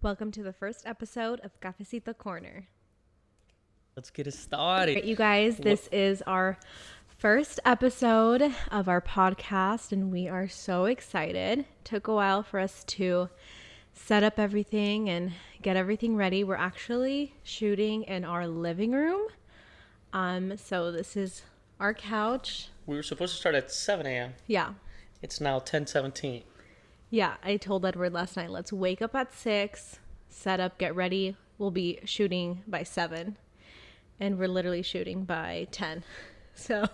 Welcome to the first episode of Cafecito Corner. Let's get it started. Right, you guys, this is our first episode of our podcast, and we are so excited. Took a while for us to set up everything and get everything ready. We're actually shooting in our living room. So this is our couch. We were supposed to start at 7 a.m. Yeah. It's now 10:17. Yeah, I told Edward last night, let's wake up at 6, set up, get ready. We'll be shooting by 7. And we're literally shooting by 10. So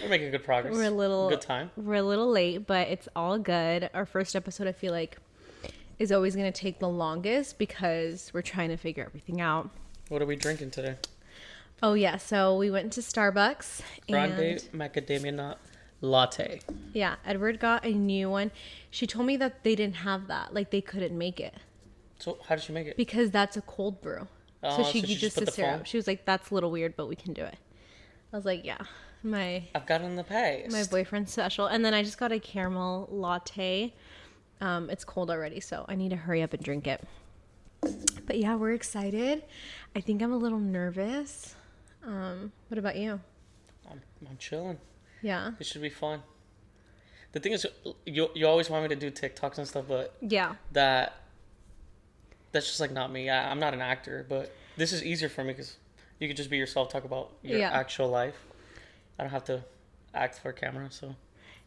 We're making good progress. We're a little late, but it's all good. Our first episode, I feel like, is always going to take the longest because we're trying to figure everything out. What are we drinking today? Oh, yeah. So we went to Starbucks. Grande macadamia nut latte. Yeah. Edward got a new one. She told me that they didn't have that. Like, they couldn't make it. So how did she make it? Because that's a cold brew. Oh, so she just put the syrup. foam? She was like, that's a little weird, but we can do it. I was like, yeah. I've got it in the past. My boyfriend's special. And then I just got a caramel latte. It's cold already, so I need to hurry up and drink it. But yeah, we're excited. I think I'm a little nervous. What about you? I'm chilling. Yeah. It should be fun. The thing is, you always want me to do TikToks and stuff, but Yeah. that's just like not me. I'm not an actor, but this is easier for me because you could just be yourself, talk about your actual life. I don't have to act for a camera, so.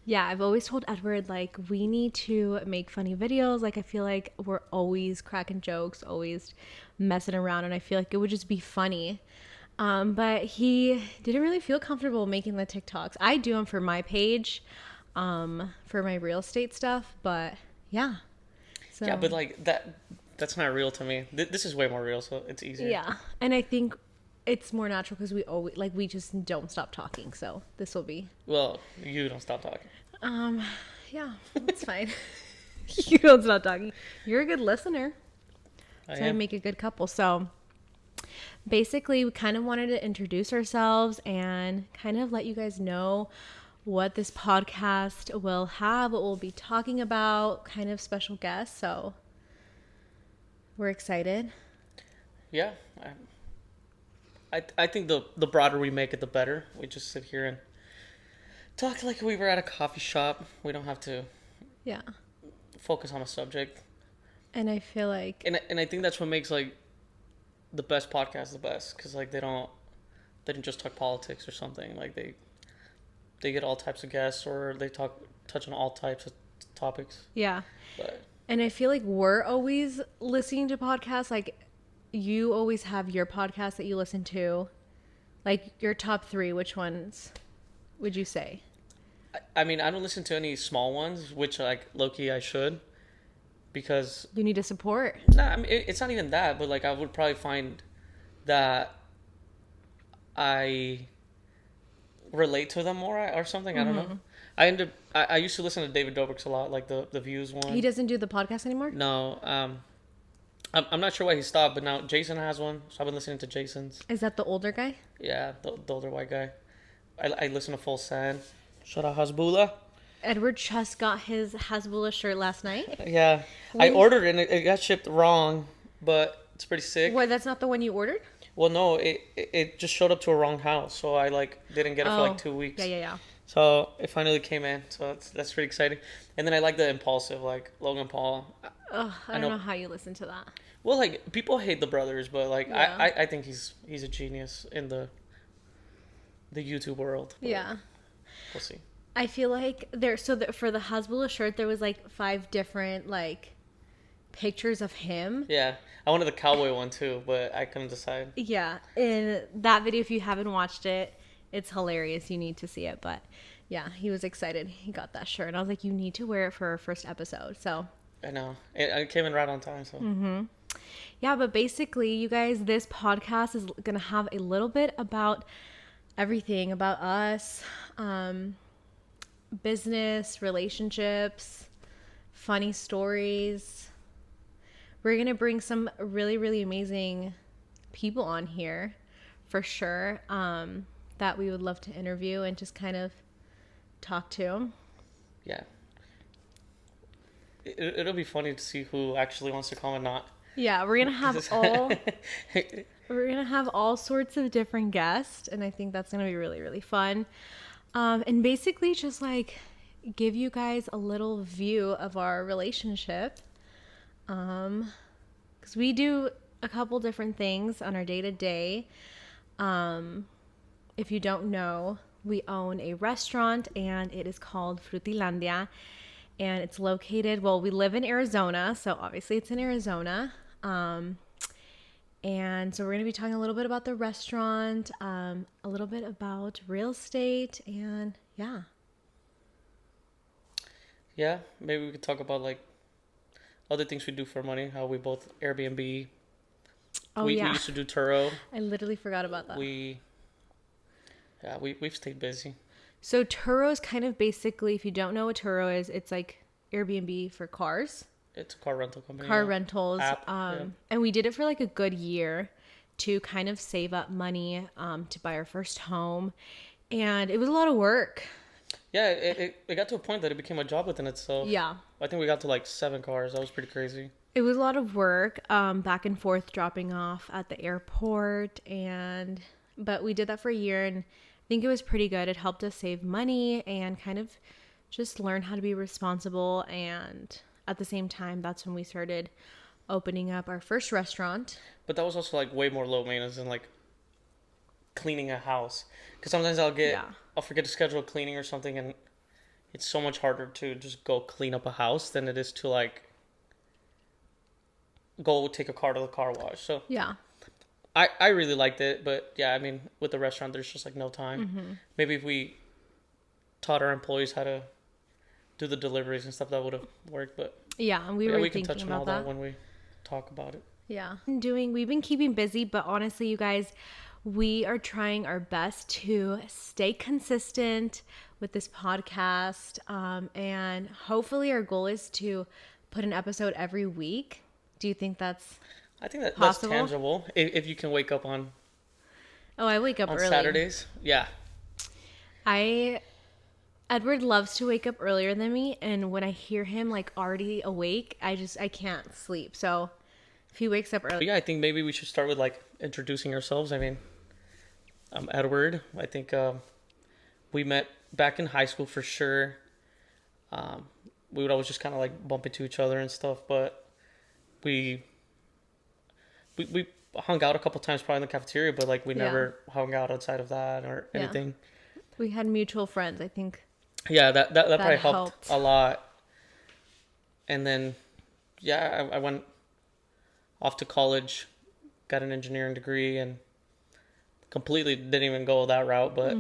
Yeah, I've always told Edward, like, we need to make funny videos. Like, I feel like we're always cracking jokes, always messing around, and I feel like it would just be funny. But he didn't really feel comfortable making the TikToks. I do them for my page, for my real estate stuff, but yeah. So, yeah, but like that's not real to me. This is way more real, so it's easier. Yeah, and I think it's more natural because we just don't stop talking. So this will be. Well, you don't stop talking. Yeah, it's fine. You don't stop talking. You're a good listener. I make a good couple. So basically, we kind of wanted to introduce ourselves and kind of let you guys know what this podcast will have, what we'll be talking about, kind of special guests. So we're excited. Yeah, I think the broader we make it, the better. We just sit here and talk like we were at a coffee shop. We don't have to focus on a subject. And I feel like... And I think that's what makes, like, the best podcast the best. Because, like, they don't just talk politics or something. Like, they get all types of guests or they touch on all types of topics. Yeah. But... And I feel like we're always listening to podcasts. Like, you always have your podcast that you listen to. Like, your top 3, which ones would you say? I mean, I don't listen to any small ones, which, like, low-key I should. Because... You need to support. Nah, I mean, it's not even that. But, like, I would probably find that I relate to them more or something. I don't know. I used to listen to David Dobrik's a lot, like the Views one. He doesn't do the podcast anymore? No. I'm not sure why he stopped, but now Jason has one, so I've been listening to Jason's. Is that the older guy? Yeah, the older white guy. I listen to Full Send. Shout out Hasbullah. Edward just got his Hasbullah shirt last night. Yeah. I ordered it and it got shipped wrong, but it's pretty sick. Wait, that's not the one you ordered? Well, no, it just showed up to a wrong house, so I didn't get it for like 2 weeks. Yeah. So it finally came in, so that's pretty exciting. And then I like the Impulsive, like Logan Paul. I don't know how you listen to that. Well, like, people hate the brothers, but like I think he's a genius in the YouTube world. Yeah. We'll see. I feel like for the Hasbullah shirt there was like 5 different like pictures of him. Yeah. I wanted the cowboy one too, but I couldn't decide. Yeah. In that video, if you haven't watched it, it's hilarious. You need to see it. But yeah, he was excited. He got that shirt. And I was like, you need to wear it for our first episode. So I know. It came in right on time. So. Mm-hmm. Yeah, but basically, you guys, this podcast is going to have a little bit about everything about us, business, relationships, funny stories. We're going to bring some really, really amazing people on here for sure, that we would love to interview and just kind of talk to. Yeah. It'll be funny to see who actually wants to come and not. Yeah, we're gonna have all sorts of different guests, and I think that's gonna be really, really fun. And basically just like give you guys a little view of our relationship. Because we do a couple different things on our day to day. If you don't know, we own a restaurant and it is called Frutilandia. And it's located, well, we live in Arizona, so obviously it's in Arizona. And so we're going to be talking a little bit about the restaurant, a little bit about real estate, and yeah. Yeah, maybe we could talk about like other things we do for money, how we both Airbnb. Oh, we yeah. used to do Turo. I literally forgot about that. We've stayed busy. So Turo is kind of basically, if you don't know what Turo is, it's like Airbnb for cars. It's a car rental company. Car rentals. App, And we did it for like a good year to kind of save up money to buy our first home. And it was a lot of work. Yeah, it got to a point that it became a job within itself. Yeah. I think we got to like 7 cars. That was pretty crazy. It was a lot of work, back and forth, dropping off at the airport. But we did that for a year, and I think it was pretty good. It helped us save money and kind of just learn how to be responsible. And at the same time, that's when we started opening up our first restaurant. But that was also like way more low maintenance than like cleaning a house. Because sometimes I'll forget to schedule a cleaning or something, and it's so much harder to just go clean up a house than it is to like go take a car to the car wash. So yeah, I really liked it, but yeah, I mean, with the restaurant, there's just like no time. Mm-hmm. Maybe if we taught our employees how to do the deliveries and stuff, that would have worked. But yeah, and we can touch on all that when we talk about it. Yeah, we've been keeping busy, but honestly, you guys, we are trying our best to stay consistent with this podcast, and hopefully, our goal is to put an episode every week. Do you think that's? I think that's possible? tangible. If you can wake up on. Oh, I wake up on early. Saturdays. Yeah. Edward loves to wake up earlier than me, and when I hear him like already awake, I can't sleep. So if he wakes up early. But yeah, I think maybe we should start with like introducing ourselves. I mean, I'm Edward. I think we met back in high school for sure. We would always just kind of like bump into each other and stuff, but we hung out a couple times probably in the cafeteria, but like we never hung out outside of that or anything. We had mutual friends, I think. Yeah, that probably helped a lot. And then, yeah, I went off to college, got an engineering degree, and completely didn't even go that route. But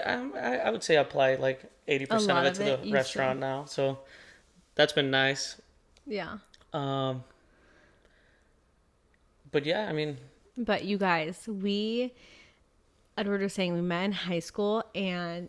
I would say I apply like 80% of it to the restaurant now. So that's been nice. Yeah. But yeah, I mean. But you guys, Edward was saying we met in high school, and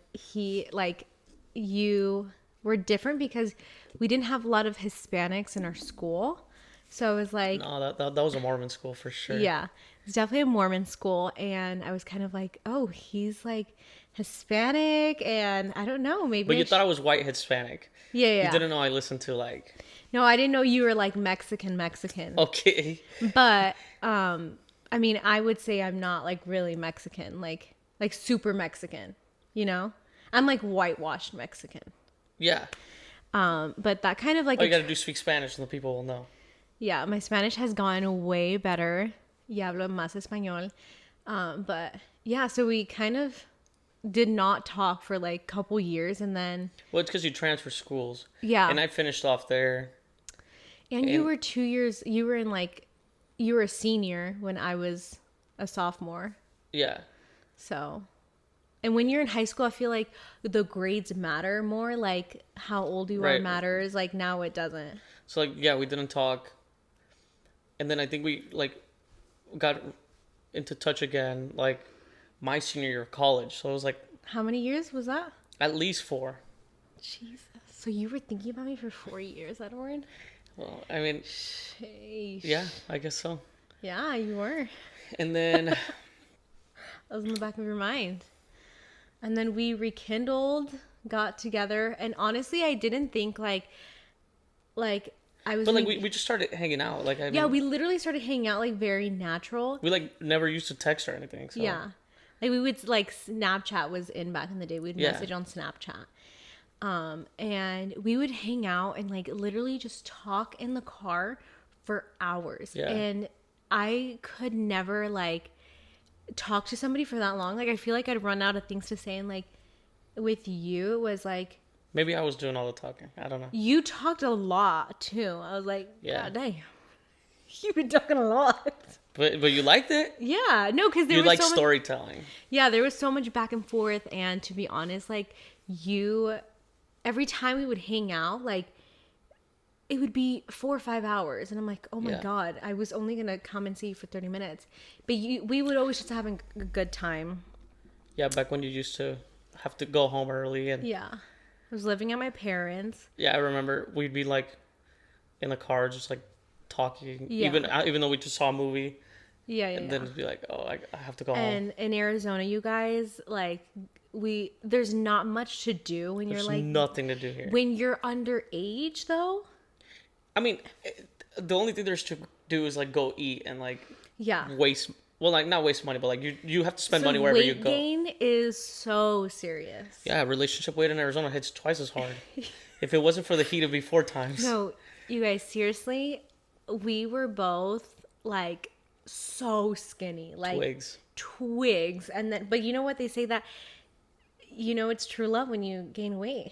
you were different because we didn't have a lot of Hispanics in our school. So it was like... No, that was a Mormon school for sure. Yeah, it's definitely a Mormon school. And I was kind of like, oh, he's like Hispanic, and I don't know, maybe... But you thought I was white Hispanic. Yeah. You didn't know I listened to like... No, I didn't know you were like Mexican. Okay. But, I mean, I would say I'm not like really Mexican, like super Mexican, you know? I'm like whitewashed Mexican. Yeah. But that kind of like... you gotta speak Spanish and the people will know. Yeah, my Spanish has gone way better. Y hablo más español. But yeah, so we kind of did not talk for like a couple years, and then... Well, it's because you transfer schools. Yeah. And I finished off there. And you were 2 years... You were a senior when I was a sophomore. Yeah. So... And when you're in high school, I feel like the grades matter more. Like how old you are matters. Like now it doesn't. So like, yeah, we didn't talk. And then I think we like got into touch again, like my senior year of college. So it was like. How many years was that? At least 4. Jesus. So you were thinking about me for 4 years, Edward? Well, I mean. Sheesh. Yeah, I guess so. Yeah, you were. And then. That was in the back of your mind. And then we rekindled, got together, and honestly, I didn't think like But like we just started hanging out. Like yeah, we literally started hanging out like very natural. We like never used to text or anything. So. Yeah, like we would like Snapchat was in back in the day. We'd message on Snapchat, and we would hang out and like literally just talk in the car for hours. Yeah. And I could never like talk to somebody for that long. Like I feel like I'd run out of things to say, and like with you it was like maybe I was doing all the talking. I don't know. You talked a lot too. I was like, yeah, God damn, you've been talking a lot. But you liked it? Yeah, no, because there was like so storytelling. Yeah, there was so much back and forth, and to be honest, like every time we would hang out, like it would be 4 or 5 hours, and I'm like, oh my God, I was only gonna come and see you for 30 minutes, but we would always just have a good time. Yeah, back when you used to have to go home early and yeah. I was living at my parents'. Yeah, I remember we'd be like in the car just like talking, even though we just saw a movie. Yeah. And then it'd be like, oh, I have to go home. And in Arizona, you guys, like there's not much to do when There's you're like nothing to do here. When you're underage, though. I mean, the only thing there's to do is like go eat and like waste. Well, like not waste money, but like you have to spend money wherever you go. Weight gain is so serious. Yeah, relationship weight in Arizona hits twice as hard. If it wasn't for the heat, it'd be 4 times. No, you guys, seriously, we were both like so skinny, like twigs, and then but you know what they say that it's true love when you gain weight.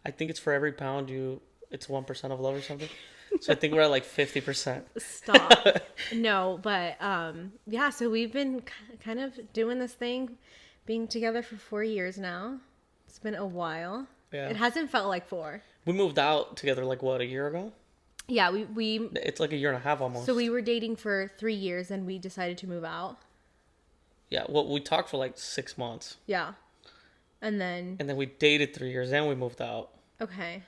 I think it's for every pound it's 1% of love or something. So I think we're at like 50%. Stop. No, but yeah, so we've been kind of doing this thing, being together for 4 years now. It's been a while. Yeah. It hasn't felt like 4. We moved out together like what, a year ago? Yeah, we it's like a year and a half almost. So we were dating for 3 years and we decided to move out. Yeah, well, we talked for like 6 months. Yeah. And then we dated 3 years, then we moved out. Okay.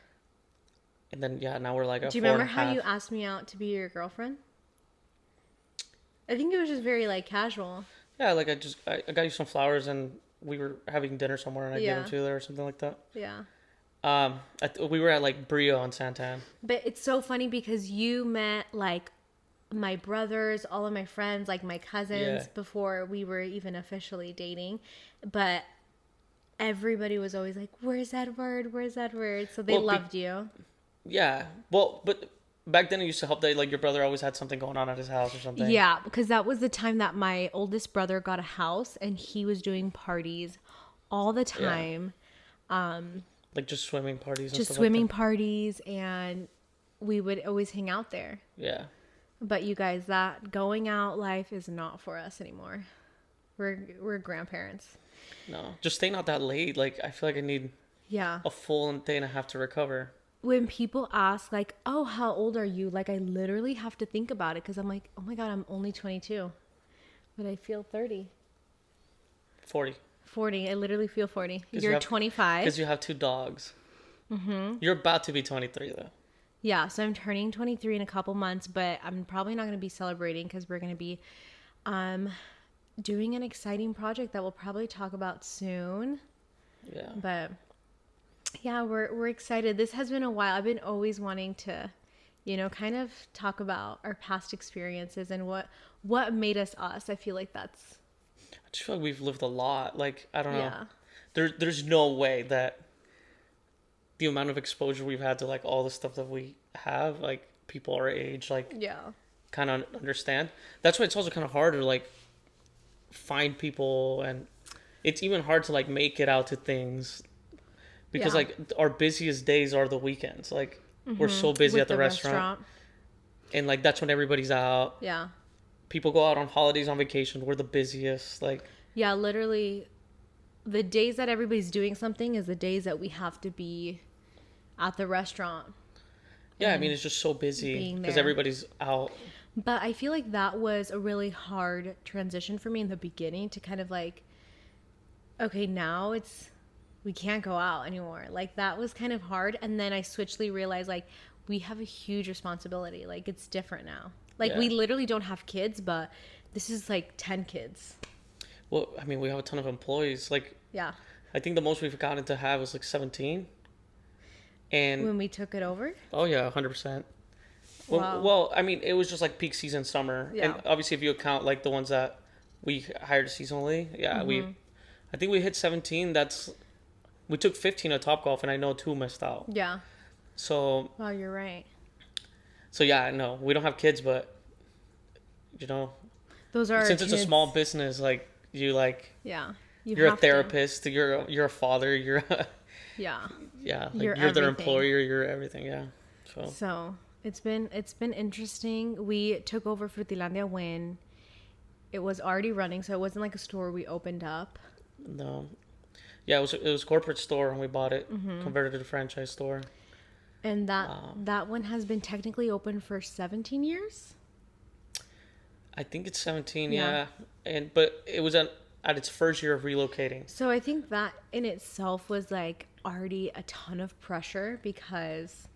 And then, now we're like a 4.5. Do you remember how you asked me out to be your girlfriend? I think it was just very, like, casual. Yeah, like, I got you some flowers, and we were having dinner somewhere, and I gave them to you there or something like that. Yeah. We were at, like, Brio on Santan. But it's so funny because you met, like, my brothers, all of my friends, like, my cousins, before we were even officially dating. But everybody was always like, where's Edward? Where's Edward? So they loved you. Yeah. Well, but back then it used to help that like your brother always had something going on at his house or something. Yeah, because that was the time that my oldest brother got a house and he was doing parties all the time. Yeah. Like just swimming parties and just stuff swimming like that. Parties, and we would always hang out there. Yeah. But you guys, that going out life is not for us anymore. We're grandparents. No, just staying out that late. Like I feel like I need a full day and a half to recover. When people ask like, oh, how old are you? Like I literally have to think about it because I'm like, oh my God, I'm only 22. But I feel 30. 40. I literally feel 40. You're 25. Because you have 2 dogs. Mm-hmm. You're about to be 23 though. Yeah, so I'm turning 23 in a couple months, but I'm probably not going to be celebrating because we're going to be doing an exciting project that we'll probably talk about soon. Yeah. But yeah, we're excited. This has been a while. I've been always wanting to, kind of talk about our past experiences and what made us us. I feel like that's... I just feel like we've lived a lot. Like, I don't know. There's no way that the amount of exposure we've had to, like, all the stuff that we have, like, people our age, like, kind of understand. That's why it's also kind of hard to, like, find people, and it's even hard to, like, make it out to things. Because, like, our busiest days are the weekends. Like, we're so busy at the restaurant. And, like, that's when everybody's out. Yeah. People go out on holidays, on vacation. We're the busiest. Like, yeah, literally, the days that everybody's doing something is the days that we have to be at the restaurant. Yeah, I mean, it's just so busy because everybody's out. But I feel like that was a really hard transition for me in the beginning to kind of, like, okay, now we can't go out anymore. Like, that was kind of hard. And then I switchly realized, like, we have a huge responsibility. Like, it's different now. Like, we literally don't have kids, but this is, like, 10 kids. Well, I mean, we have a ton of employees. Like, I think the most we've gotten to have was, like, 17. And when we took it over? Oh, yeah, 100%. Wow. Well, I mean, it was just like peak season summer, Yeah. and obviously if you account like the ones that we hired seasonally, yeah, I think we hit 17. We took 15 at Top Golf, and I know 2 missed out. Yeah. So. Wow, you're right. So yeah, no, we don't have kids, but you know, those are since kids. It's a small business, like you like. Yeah. You're a therapist. To. You're a father. You're. Yeah. Yeah. Like you're their employer. You're everything. Yeah. So it's been interesting. We took over Frutilandia when it was already running, so it wasn't like a store we opened up. No. Yeah, it was a corporate store, and we bought it, converted it to a franchise store. And that one has been technically open for 17 years. I think it's 17, yeah. But it was at its first year of relocating. So I think that in itself was like already a ton of pressure because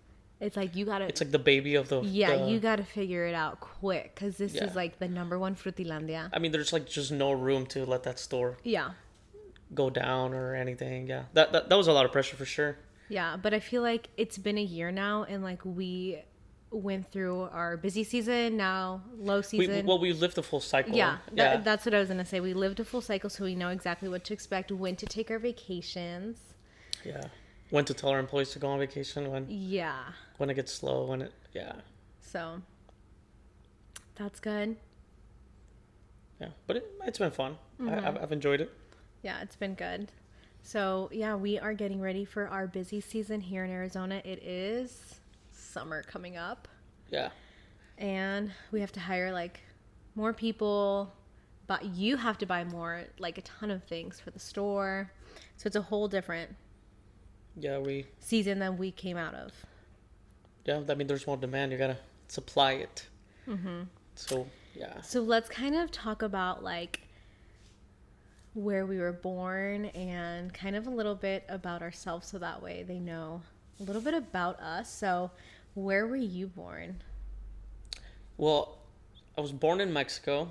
it's like you gotta. It's like the baby of the. Yeah, you gotta figure it out quick because this is like the #1 Frutilandia. I mean, there's like just no room to let that store. Yeah. Go down or anything. Yeah, that was a lot of pressure for sure. Yeah, but I feel like it's been a year now, and like we went through our busy season, now low season. We lived a full cycle. Yeah, that's what I was gonna say. We lived a full cycle, so we know exactly what to expect, when to take our vacations. Yeah, when to tell our employees to go on vacation, when it gets slow, So that's good. Yeah, but it's been fun. I've enjoyed it. Yeah, it's been good. So, yeah, we are getting ready for our busy season here in Arizona. It is summer coming up. Yeah. And we have to hire, like, more people. But you have to buy more, like, a ton of things for the store. So it's a whole different season than we came out of. Yeah, I mean, there's more demand. You got to supply it. Mm-hmm. So, yeah. So let's kind of talk about, like, where we were born and kind of a little bit about ourselves, so that way they know a little bit about us. So where were you born? Well, I was born in Mexico,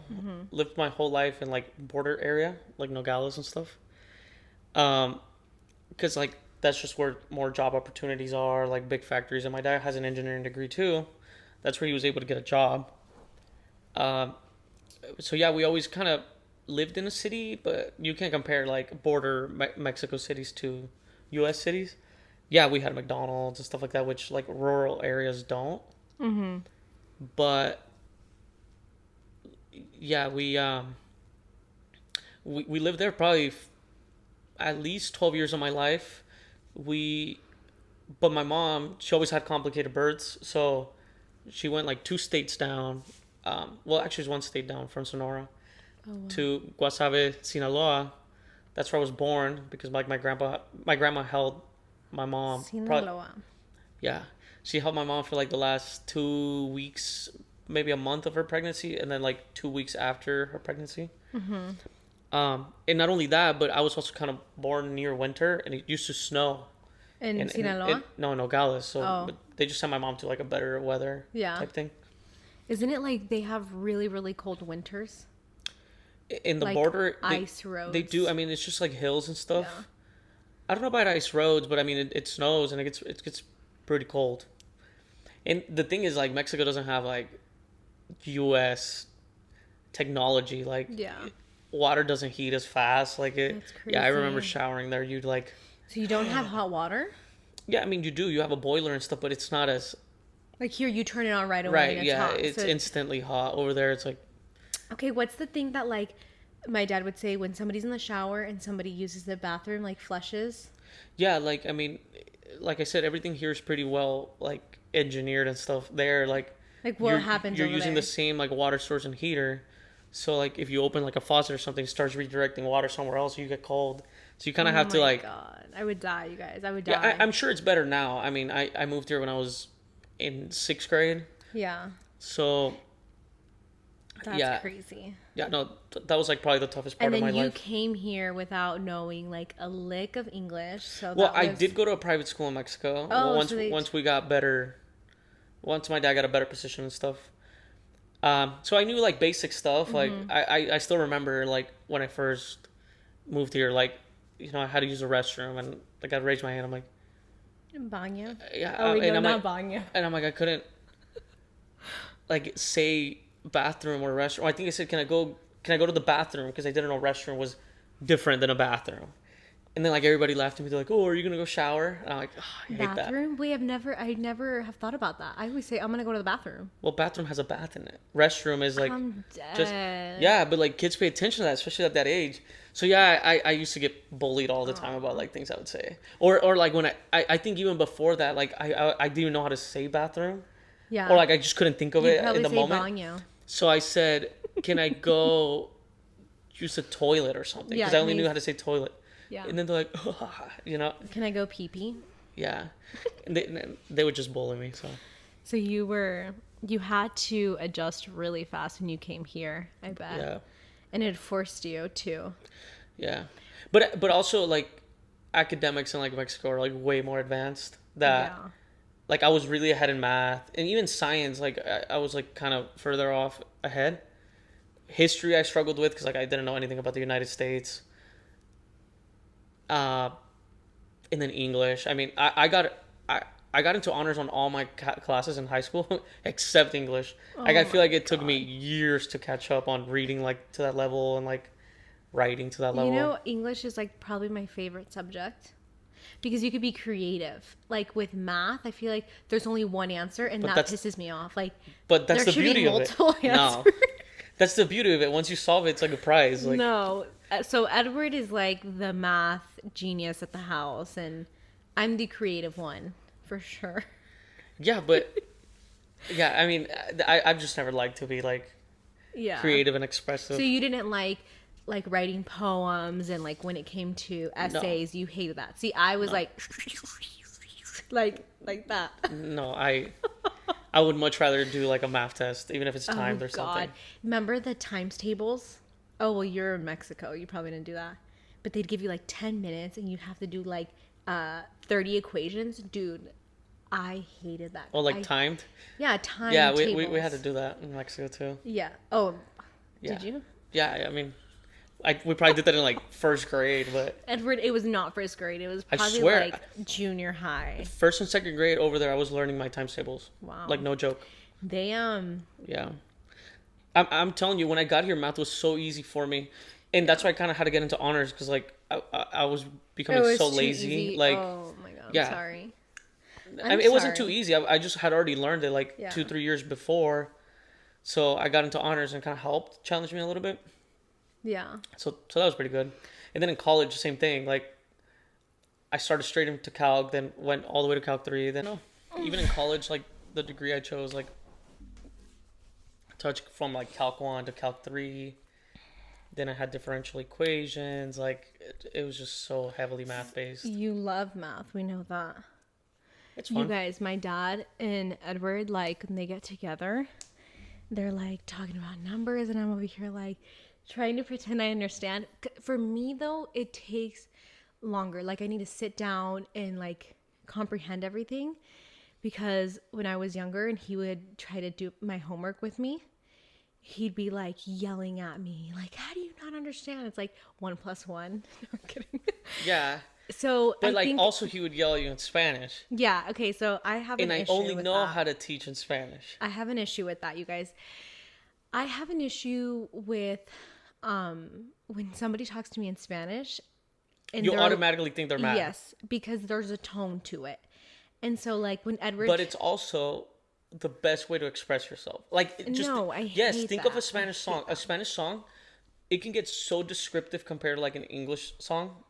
lived my whole life in like border area, like Nogales and stuff. Because like that's just where more job opportunities are, like big factories. And my dad has an engineering degree too. That's where he was able to get a job. So yeah, we always kind of lived in a city, but you can't compare like border Mexico cities to U.S. cities. Yeah, we had McDonald's and stuff like that, which like rural areas don't. Mm-hmm. But yeah, we lived there probably at least 12 years of my life. But my mom, she always had complicated births, so she went like 2 states down. Well, actually, it was 1 state down from Sonora. Oh, wow. To Guasave, Sinaloa. That's where I was born because like my grandma held my mom. Sinaloa. Yeah, she held my mom for like the last 2 weeks, maybe a month of her pregnancy, and then like 2 weeks after her pregnancy. Mm-hmm. And not only that, but I was also kind of born near winter, and it used to snow. In Sinaloa? No, Nogales. So but they just sent my mom to like a better weather type thing. Isn't it like they have really, really cold winters? In the like border, ice roads. They do. I mean, it's just like hills and stuff. Yeah. I don't know about ice roads, but I mean, it snows and it gets pretty cold. And the thing is, like, Mexico doesn't have like U.S. technology. Like, water doesn't heat as fast. Like it. That's crazy. Yeah, I remember showering there. You'd like. So you don't have hot water? Yeah, I mean, you do. You have a boiler and stuff, but it's not as. Like here, you turn it on right away. Right. And it's yeah, hot, it's instantly hot. Over there, it's like. Okay, what's the thing that like my dad would say when somebody's in the shower and somebody uses the bathroom, like flushes? Yeah, like I mean, like I said, everything here is pretty well like engineered and stuff. There, like what happens? You're using the same like water source and heater, so like if you open like a faucet or something, it starts redirecting water somewhere else, you get cold. So you kind of have to like. Oh my god, I would die, you guys. I would die. Yeah, I'm sure it's better now. I mean, I moved here when I was in 6th grade. Yeah. So. That's crazy. Yeah, no, that was like probably the toughest part of my life. And then you came here without knowing like a lick of English. So I did go to a private school in Mexico. Oh, once we got better, once my dad got a better position and stuff. So I knew like basic stuff. Like I still remember like when I first moved here, like I had to use the restroom and like I'd raise my hand. I'm like, baño. Yeah. Oh, wait, no, not baño. And I'm like I couldn't. like say bathroom or restroom. I think I said, can I go to the bathroom? Because I didn't know restroom was different than a bathroom. And then like everybody laughed at me. They're like, "Oh, are you gonna go shower?" And I'm like, oh, I hate that. Bathroom? I never have thought about that. I always say, I'm gonna go to the bathroom. Well, bathroom has a bath in it. Restroom is like I'm dead. just yeah, but like kids pay attention to that, especially at that age. So yeah, I used to get bullied all the time about like things I would say, or like when I think even before that, like I didn't even know how to say bathroom, Yeah. or like I just couldn't think of You'd it probably in the say moment. baño. So I said, "Can I go use the toilet or something?" Yeah, Because I only can knew you- how to say toilet. Yeah. And then they're like, you know, Can I go pee pee? yeah, and they would just bully me. So So you had to adjust really fast when you came here, I bet. yeah. And it forced you to. Yeah, but also like academics in like Mexico are like way more advanced. That Yeah. like I was really ahead in math and even science. Like I was like kind of further off ahead. History I struggled with because like I didn't know anything about the United States. Uh, and then English. I mean, I got into honors on all my classes in high school except English. Like I feel like it took me years to catch up on reading like to that level and like writing to that level. You know, English is like probably my favorite subject because you could be creative. Like with math, I feel like there's only one answer and But that that's- pisses me off. Like, But that's there the should be beauty of it. multiple No, answers. that's the beauty of it. Once you solve it, it's like a prize. Like No. So Edward is like the math genius at the house, and I'm the creative one for sure. yeah, but yeah, I mean, I've just never liked to be like Yeah. creative and expressive. So you didn't like writing poems and like when it came to essays, you hated that. See, I was like like that. No, I would much rather do like a math test, even if it's timed or something. Remember the times tables? Oh, well, you're in Mexico. You probably didn't do that. But they'd give you like 10 minutes and you'd have to do like 30 equations. Dude, I hated that. Oh, like timed? Yeah, time Yeah, tables. we had to do that in Mexico too. Yeah. Oh, Yeah. did you? Yeah, I mean, we probably did that in like first grade, but Edward, it was not first grade. It was I probably swear- like junior high. first and second grade over there, I was learning my times tables. Wow. Like no joke. They Yeah. I'm telling you, when I got here, math was so easy for me, and that's why I kind of had to get into honors because like I was becoming was so too lazy. easy. Like, Oh my god, I'm yeah. sorry. I mean, it wasn't too sorry. easy. I just had already learned it like Yeah. 2-3 years before, so I got into honors and kind of helped challenge me a little bit. Yeah. So that was pretty good. And then in college, same thing. Like, I started straight into Calc, then went all the way to Calc 3. Then even in college, like the degree I chose, like touch from like Calc 1 to Calc 3. Then I had differential equations. Like it was just so heavily math based. You love math. We know that. It's You fun. guys, my dad and Edward, like when they get together, they're like talking about numbers, and I'm over here like trying to pretend I understand. For me though, it takes longer. Like I need to sit down and like comprehend everything, because when I was younger and he would try to do my homework with me, he'd be like yelling at me like, how do you not understand? It's like 1 + 1. No, I'm kidding. Yeah. So But I like think, also he would yell at you in Spanish. yeah, okay, so I have an And I issue only with know that. how to teach in Spanish. I have an issue with that, you guys. I have an issue with when somebody talks to me in Spanish and You they're- automatically think they're mad. Yes, because there's a tone to it. And so like when Edward But it's also the best way to express yourself. Like just No, I yes, hate think of that. a Spanish song. A Spanish song, it can get so descriptive compared to like an English song.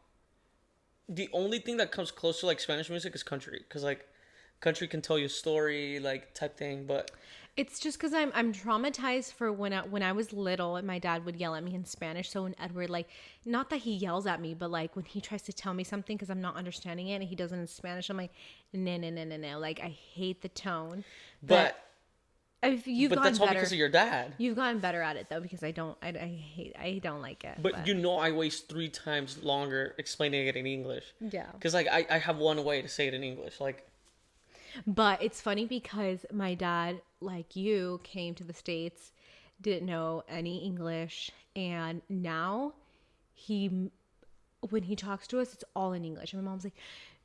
The only thing that comes close to like Spanish music is country, because like country can tell you a story like type thing. But It's just because I'm traumatized for when I was little and my dad would yell at me in Spanish. So when Edward, like, not that he yells at me, but like when he tries to tell me something because I'm not understanding it and he does it in Spanish, I'm like, no. Like, I hate the tone. but You've but gotten that's all better. because of your dad. You've gotten better at it though, because I don't like it. But you know, I waste 3 times longer explaining it in English. Yeah. Because like I have one way to say it in English. Like But it's funny because my dad, like you, came to the States, didn't know any English, and now when he talks to us, it's all in English. And my mom's like,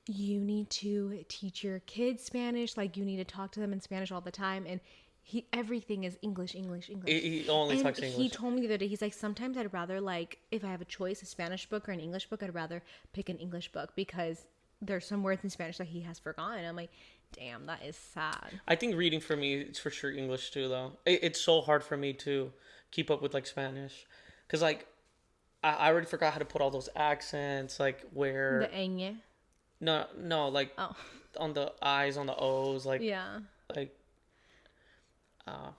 you need to teach your kids Spanish, like you need to talk to them in Spanish all the time. And Everything is English. He only talks English. He told me the other day, he's like, sometimes I'd rather, like, if I have a choice, a Spanish book or an English book, I'd rather pick an English book because there's some words in Spanish that he has forgotten. I'm like, damn, that is sad. I think reading for me, it's for sure English too, though. It's so hard for me to keep up with, like, Spanish. Because, like, I already forgot how to put all those accents, like, where... The ñ. No, like, on the I's, on the O's, like... Yeah. Like...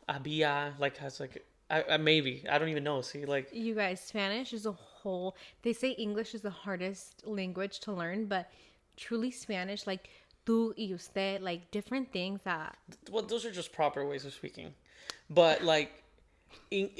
había, like, has, like... maybe. I don't even know. See, like... You guys, Spanish is a whole... They say English is the hardest language to learn, but truly Spanish, like, tú y usted, like, different things that... Well, those are just proper ways of speaking. But, like...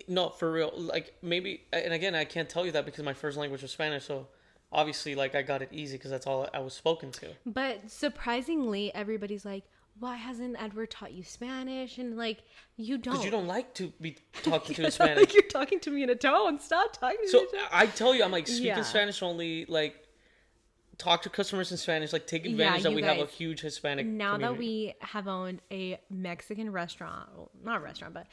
No, for real. Like, maybe... And again, I can't tell you that because my first language was Spanish, so... Obviously, like, I got it easy because that's all I was spoken to. But surprisingly, everybody's like, why hasn't Edward taught you Spanish? And, like, you don't. Because you don't like to be talking to in It's Spanish. like you're talking to me in a tone. Stop talking to me So, in a tone. I tell you, I'm like, speaking Yeah. Spanish only, like... Talk to customers in Spanish, like, take advantage that you we have a guys, huge Hispanic Now community. that we have owned a Mexican restaurant, well, not restaurant, but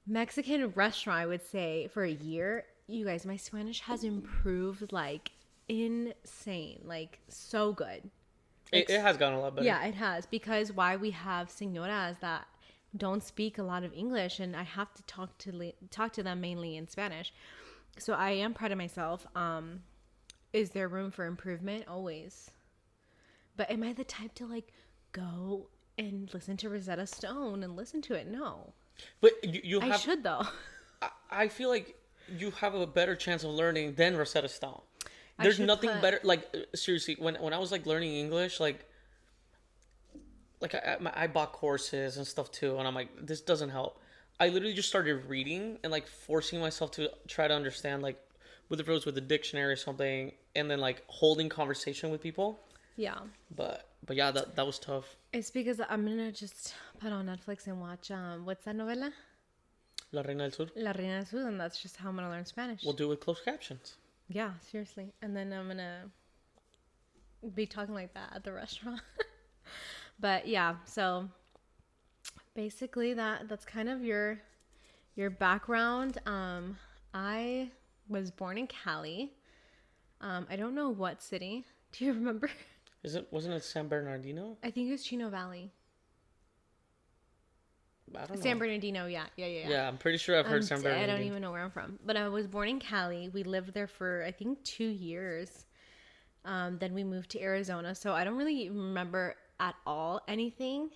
Mexican restaurant, I would say, for a year, you guys, my Spanish has improved, like, insane. Like, so good. It has gotten a lot better. Yeah, it has. Because why we have señoras that don't speak a lot of English, and I have to talk to them mainly in Spanish. So I am proud of myself. Is there room for improvement? Always. But am I the type to, like, go and listen to Rosetta Stone and listen to it? No. But you have... I should, though. I feel like you have a better chance of learning than Rosetta Stone. There's nothing better. Like, seriously, when I was, like, learning English, like I bought courses and stuff too, and I'm like, this doesn't help. I literally just started reading and, like, forcing myself to try to understand, like, whether it was with a dictionary or something, and then, like, holding conversation with people. Yeah. But yeah, that was tough. It's because I'm gonna just put on Netflix and watch what's that novela? La Reina del Sur. La Reina del Sur, and that's just how I'm gonna learn Spanish. We'll do it with closed captions. Yeah, seriously. And then I'm gonna be talking like that at the restaurant. But yeah, so basically that's kind of your background. I was born in Cali. I don't know what city. Do you remember? Wasn't it San Bernardino? I think it was Chino Valley. I don't know. San Bernardino, yeah. Yeah, I'm pretty sure I've heard San Bernardino. I don't even know where I'm from. But I was born in Cali. We lived there for, I think, 2 years. Then we moved to Arizona. So I don't really remember at all anything.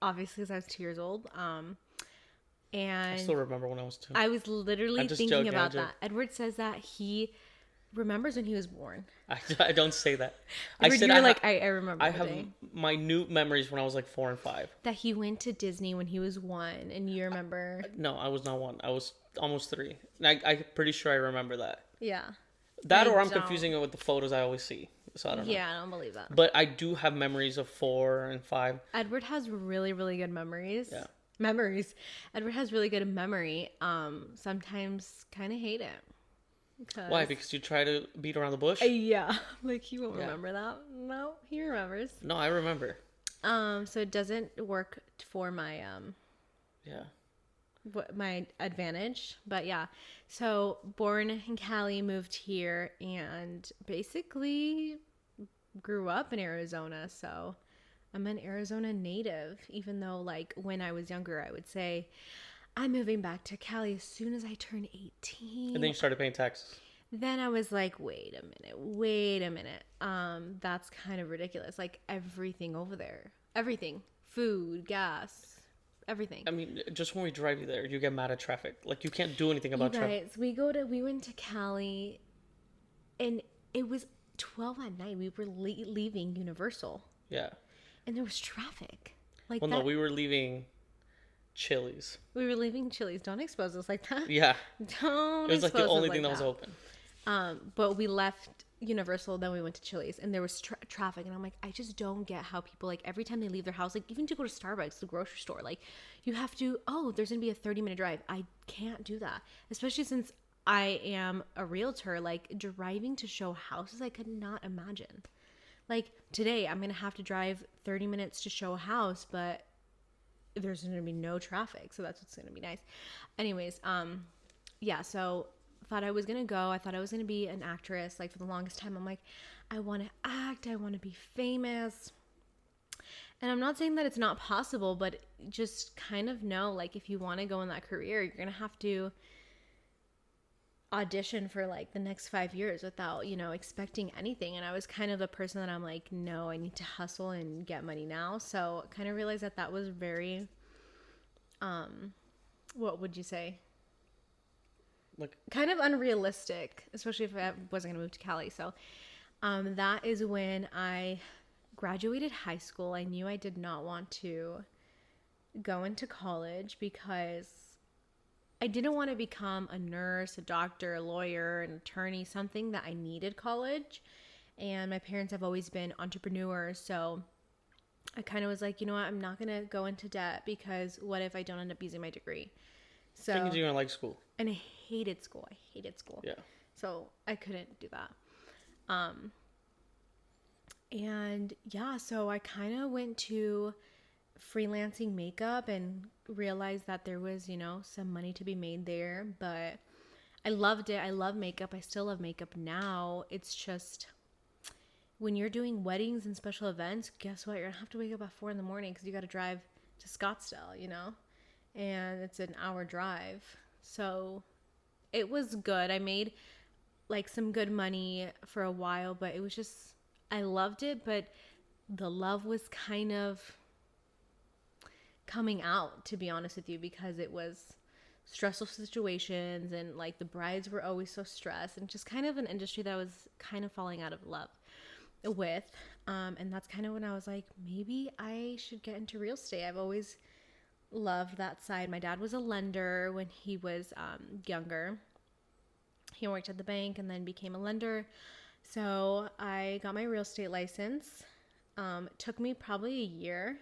Obviously, because I was 2 years old. And I still remember when I was 2. I was literally thinking about that. joke. Edward says that he remembers when he was born. I don't say that. Edward, I remember. I have minute memories when I was like 4 and 5. That he went to Disney when he was 1, and you remember? No, I was not 1. I was almost 3. I'm pretty sure I remember that. Yeah. That or I'm confusing it with the photos I always see. So I don't know. Yeah, I don't believe that. But I do have memories of 4 and 5. Edward has really, really good memories. Yeah. Memories. Edward has really good memory. Sometimes kind of hate it. Why? Because you try to beat around the bush? Yeah. Like, he won't remember that. No, he remembers. No, I remember. So it doesn't work for my yeah, my advantage. But yeah. So born in Cali, moved here, and basically grew up in Arizona. So I'm an Arizona native, even though, like, when I was younger, I would say I'm moving back to Cali as soon as I turn 18. and then you started paying taxes. Then I was like, wait a minute. That's kind of ridiculous. Like, everything over there. Everything. Food, gas, everything. I mean, just when we drive you there, you get mad at traffic. Like, you can't do anything about traffic. We went to Cali, and it was 12 at night. We were leaving Universal. Yeah. And there was traffic. Like, no, we were leaving Chili's. We were leaving Chili's. Don't expose us like that. Yeah. Don't. It was like the only thing that was open. But we left Universal, then we went to Chili's, and there was traffic, and I'm like, I just don't get how people, like, every time they leave their house, like, even to go to Starbucks, the grocery store, like, you have to, there's gonna be a 30-minute drive. I can't do that, especially since I am a realtor. Like, driving to show houses, I could not imagine. Like, today I'm gonna have to drive 30 minutes to show a house, but there's going to be no traffic. So that's what's going to be nice. Anyways, yeah, so thought I was going to go. I thought I was going to be an actress. Like for the longest time, I'm like, I want to act. I want to be famous. And I'm not saying that it's not possible, but just kind of know, like, if you want to go in that career, you're going to have to audition for like the next 5 years without, you know, expecting anything. And I was kind of the person that I'm like, no, I need to hustle and get money now. So kind of realized that that was very, what would you say? Like, kind of unrealistic, especially if I wasn't going to move to Cali. So that is when I graduated high school. I knew I did not want to go into college because I didn't want to become a nurse, a doctor, a lawyer, an attorney, something that I needed college. And my parents have always been entrepreneurs. So I kind of was like, you know what? I'm not going to go into debt because what if I don't end up using my degree? So things you don't like school. And I hated school. Yeah. So I couldn't do that. And yeah, so I kind of went to freelancing makeup and realized that there was, you know, some money to be made there, but I loved it. I love makeup. I still love makeup now. It's just when you're doing weddings and special events, guess what? You're gonna have to wake up at 4 a.m. because you got to drive to Scottsdale, you know, and it's an hour drive. So it was good. I made like some good money for a while, but it was just, I loved it, but the love was kind of coming out, to be honest with you, because it was stressful situations and like the brides were always so stressed and just kind of an industry that I was kind of falling out of love with. And that's kind of when I was like, maybe I should get into real estate. I've always loved that side. My dad was a lender when he was younger. He worked at the bank and then became a lender. So I got my real estate license. It took me probably a year,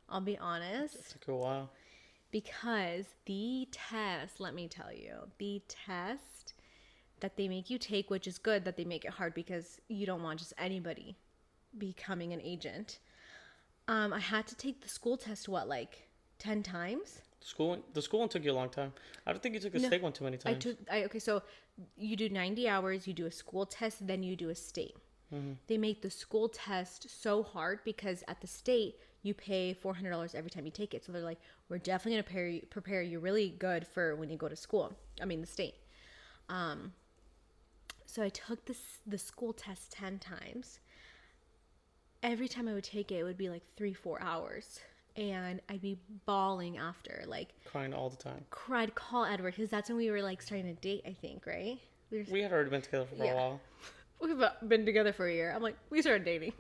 I'll be honest. It took a while. Because the test, let me tell you, the test that they make you take, which is good that they make it hard because you don't want just anybody becoming an agent. I had to take the school test, like 10 times? The school one took you a long time. I don't think you took the state one too many times. Okay, so you do 90 hours, you do a school test, then you do a state. Mm-hmm. They make the school test so hard because at the state, you pay $400 every time you take it. So they're like, we're definitely going to prepare you really good for when you go to school. I mean, the state. So I took the school test 10 times. Every time I would take it, it would be like 3-4 hours. And I'd be bawling after, like crying all the time. Cried, call Edward, because that's when we were like starting to date, I think, right? We had already been together for a while. We've been together for a year. I'm like, we started dating.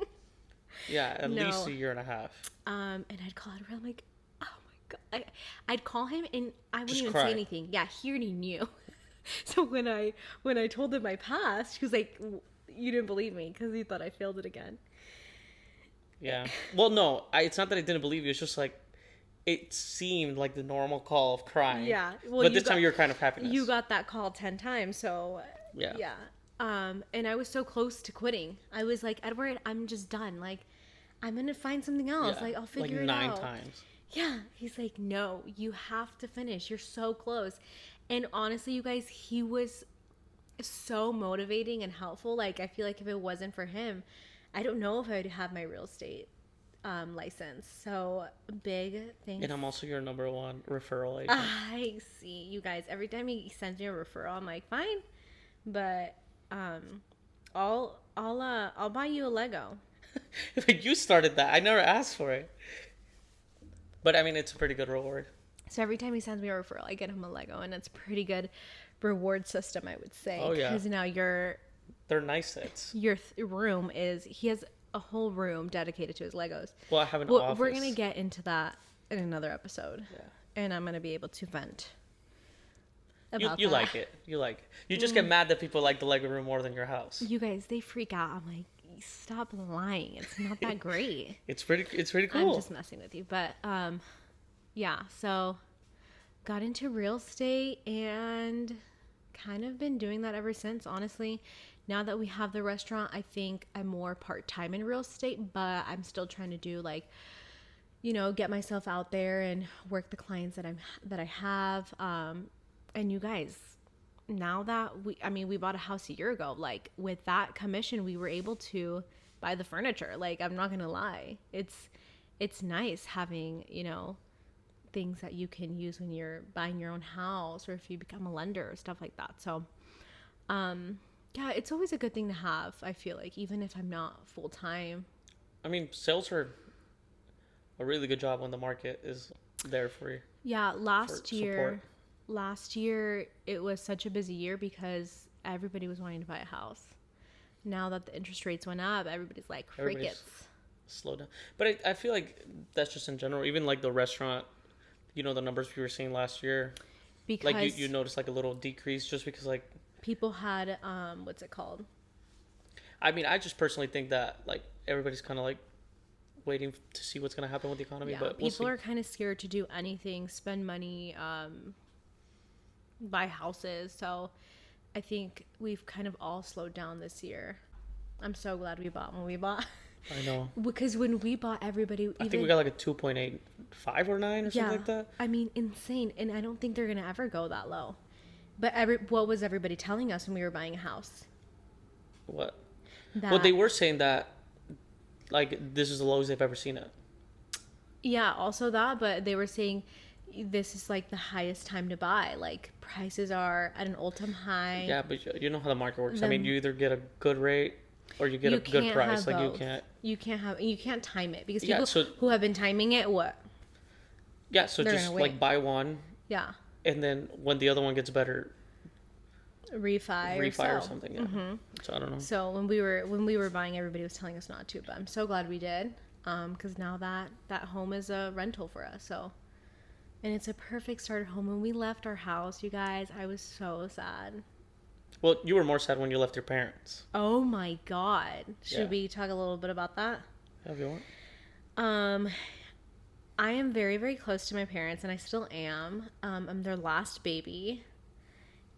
Yeah, at least a year and a half. And I'd call Edward. I'm like, oh my god. I'd call him and I wouldn't Just even cry. say anything. Yeah, he already knew. So when I told him my past, he was like, you didn't believe me because he thought I failed it again. Yeah. Well, no, it's not that I didn't believe you. It's just like it seemed like the normal call of crying. Yeah. Well, but this time you were kind of happiness. You got that call 10 times, so yeah. Yeah. And I was so close to quitting. I was like, Edward, I'm just done. Like, I'm gonna find something else. Yeah. Like, I'll figure like it 9 out. times. Yeah. He's like, no, you have to finish. You're so close. And honestly, you guys, he was so motivating and helpful. Like, I feel like if it wasn't for him, I don't know if I would have my real estate license. So big thanks. And I'm also your number one referral agent. I see. You guys, every time he sends me a referral, I'm like, fine. But I'll buy you a Lego. You started that. I never asked for it. But I mean, it's a pretty good reward. So every time he sends me a referral, I get him a Lego, and it's a pretty good reward system, I would say. Oh yeah. Because now they're nice sets. Your room is, he has a whole room dedicated to his Legos. Well, I have an office. We're gonna get into that in another episode. Yeah. And I'm gonna be able to vent about you like it. You like it. You just get mad that people like the Lego room more than your house. You guys, they freak out. I'm like, stop lying. It's not that great. It's pretty cool. I'm just messing with you. But yeah, so got into real estate and kind of been doing that ever since, honestly. Now that we have the restaurant, I think I'm more part-time in real estate, but I'm still trying to do like get myself out there and work the clients that I have. And you guys, now that we bought a house a year ago, like with that commission, we were able to buy the furniture. Like, I'm not going to lie. It's nice having, things that you can use when you're buying your own house or if you become a lender or stuff like that. So, yeah, it's always a good thing to have, I feel like, even if I'm not full time. I mean, sales are a really good job when the market is there for you. Yeah, last year it was such a busy year because everybody was wanting to buy a house. Now that the interest rates went up, everybody's like, crickets. Slow down. But I feel like that's just in general. Even like the restaurant, the numbers we were seeing last year. Because like you noticed like a little decrease just because like people had what's it called? I mean, I just personally think that like everybody's kind of like waiting to see what's going to happen with the economy. Yeah, but people are kind of scared to do anything, spend money, buy houses. So I think we've kind of all slowed down this year. I'm so glad we bought when we bought. I know. Because when we bought, everybody... I think we got like a 2.85 or 9 or something like that. I mean, insane. And I don't think they're going to ever go that low. But what was everybody telling us when we were buying a house? What? Well, they were saying that, like, this is the lowest they've ever seen it. Yeah, also that. But they were saying this is, like, the highest time to buy. Like, prices are at an all-time high. Yeah, but you know how the market works. I mean, you either get a good rate... Or you get a good price. Like both. You can't time it because people who have been timing it, what? Yeah, so just like buy one. Yeah. And then when the other one gets better, refi or something. Yeah. Mm-hmm. So I don't know. So when we were buying, everybody was telling us not to, but I'm so glad we did, because now that home is a rental for us. So, and it's a perfect starter home. When we left our house, you guys, I was so sad. Well, you were more sad when you left your parents. Oh my God. Should we talk a little bit about that? Yeah, if you want. I am very, very close to my parents, and I still am. I'm their last baby.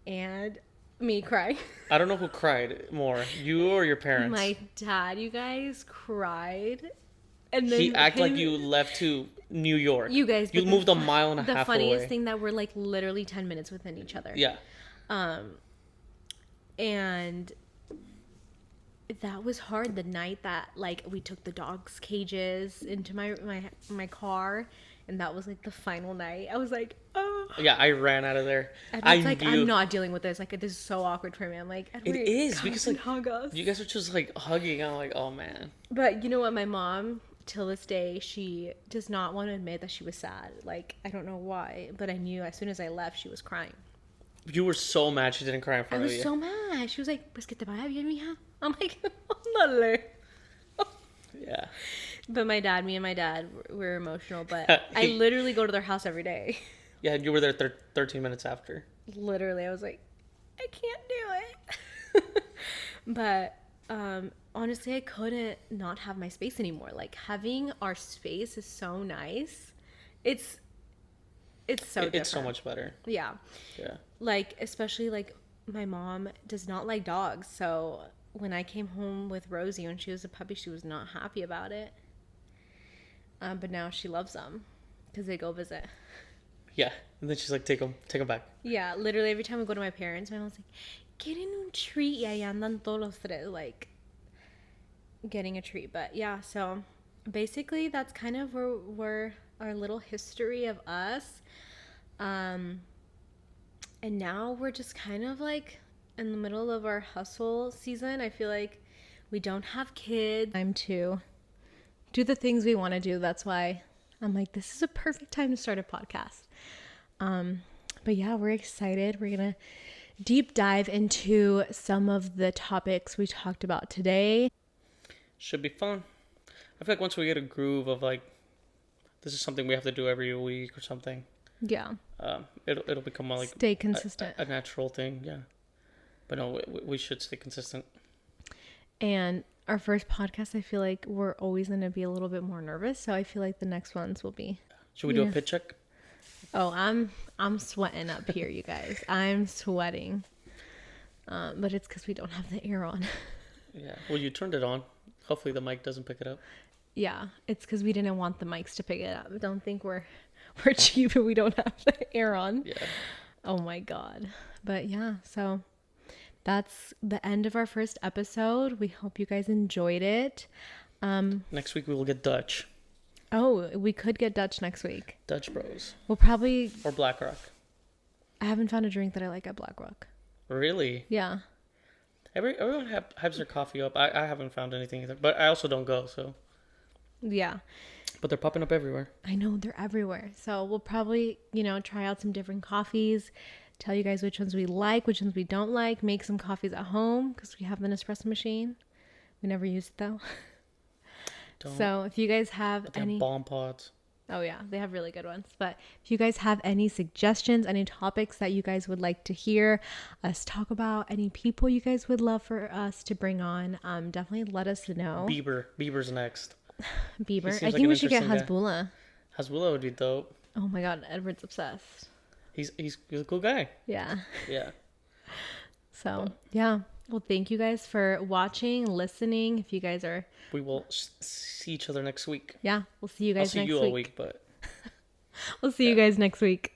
And me cry. I don't know who cried more, you or your parents. My dad, you guys, cried. And then he acted like you left to New York. You guys. You moved a mile and a half away. The funniest thing that we're like literally 10 minutes within each other. Yeah. And that was hard the night that like we took the dogs' cages into my car, and that was like the final night. I was like, oh. Yeah, I ran out of there. And it's like, I'm not dealing with this. Like, this is so awkward for me. I'm like, it is because like you guys are just like hugging. I'm like, oh man. But you know what? My mom, till this day, she does not want to admit that she was sad. Like, I don't know why, but I knew as soon as I left, she was crying. You were so mad she didn't cry in front of you. I was so mad. She was like, pues que te vaya bien, mija. I'm like, ándale. Yeah. But me and my dad were emotional, but I literally go to their house every day. Yeah, you were there 13 minutes after. Literally, I was like, I can't do it. But honestly, I couldn't not have my space anymore. Like, having our space is so nice. It's so different. It's so much better. Yeah. Yeah. Like, especially, like, my mom does not like dogs. So, when I came home with Rosie when she was a puppy, she was not happy about it. But now she loves them because they go visit. Yeah. And then she's like, take them back. Yeah. Literally, every time we go to my parents, my mom's like, quieren un treat. Y ahí andan todos los tres, like, getting a treat. But, yeah, so, basically, that's kind of where our little history of us. And now we're just kind of like in the middle of our hustle season. I feel like we don't have kids. Time to do the things we want to do. That's why I'm like, this is a perfect time to start a podcast. But yeah, we're excited. We're going to deep dive into some of the topics we talked about today. Should be fun. I feel like once we get a groove of like, this is something we have to do every week or something. Yeah. It'll become like stay consistent. A natural thing. Yeah. But no, we should stay consistent. And our first podcast, I feel like we're always going to be a little bit more nervous. So I feel like the next ones will be. Should we do a pitch check? Oh, I'm sweating up here, you guys. I'm sweating. But it's because we don't have the air on. Yeah. Well, you turned it on. Hopefully the mic doesn't pick it up. Yeah, it's because we didn't want the mics to pick it up. Don't think we're cheap and we don't have the air on. Yeah. Oh my God. But yeah, so that's the end of our first episode. We hope you guys enjoyed it. Next week we will get Dutch. Oh, we could get Dutch next week. Dutch Bros. We'll probably... Or Black Rock. I haven't found a drink that I like at Black Rock. Really? Yeah. Everyone hypes their coffee up. I haven't found anything either. But I also don't go, so... Yeah. But they're popping up everywhere. I know, they're everywhere. So we'll probably, try out some different coffees, tell you guys which ones we like, which ones we don't like, make some coffees at home because we have an espresso machine. We never use it though. So if you guys have any... bomb pods. Oh yeah, they have really good ones. But if you guys have any suggestions, any topics that you guys would like to hear us talk about, any people you guys would love for us to bring on, definitely let us know. Bieber's next. Bieber. I think we should get Hasbulla. Hasbulla would be dope. Oh my God, Edward's obsessed. He's a cool guy. Yeah. Yeah. So, yeah. Well, thank you guys for watching, listening. If you guys are... We will see each other next week. Yeah, we'll see you guys next week. I'll see you all week, but... We'll see you guys next week.